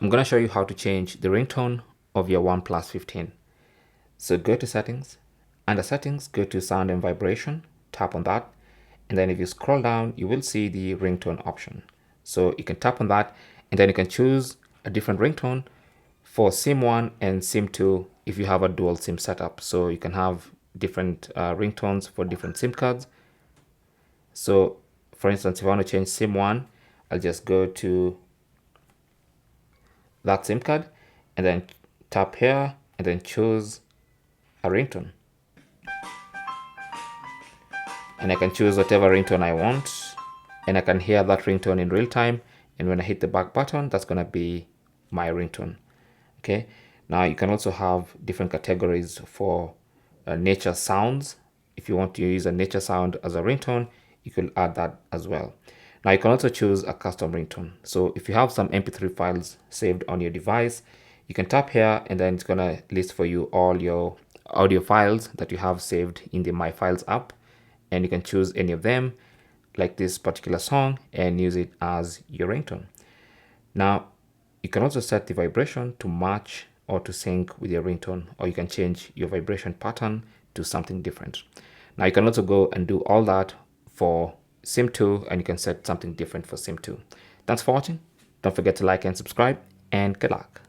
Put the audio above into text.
I'm going to show you how to change the ringtone of your OnePlus 15. So go to settings. Under settings, go to sound and vibration, tap on that. And then if you scroll down, you will see the ringtone option. So you can tap on that and then you can choose a different ringtone for SIM 1 and SIM 2 if you have a dual SIM setup. So you can have different ringtones for different SIM cards. So for instance, if I want to change SIM 1, I'll just go to that SIM card and then tap here and then choose a ringtone. And I can choose whatever ringtone I want and I can hear that ringtone in real time. And when I hit the back button, that's going to be my ringtone. Okay. Now you can also have different categories for nature sounds. If you want to use a nature sound as a ringtone, you can add that as well. Now you can also choose a custom ringtone. So if you have some MP3 files saved on your device, you can tap here and then it's going to list for you all your audio files that you have saved in the My Files app. And you can choose any of them, like this particular song, and use it as your ringtone. Now, you can also set the vibration to match or to sync with your ringtone, or you can change your vibration pattern to something different. Now, you can also go and do all that for SIM 2, and you can set something different for SIM 2. Thanks for watching. Don't forget to like and subscribe, and good luck.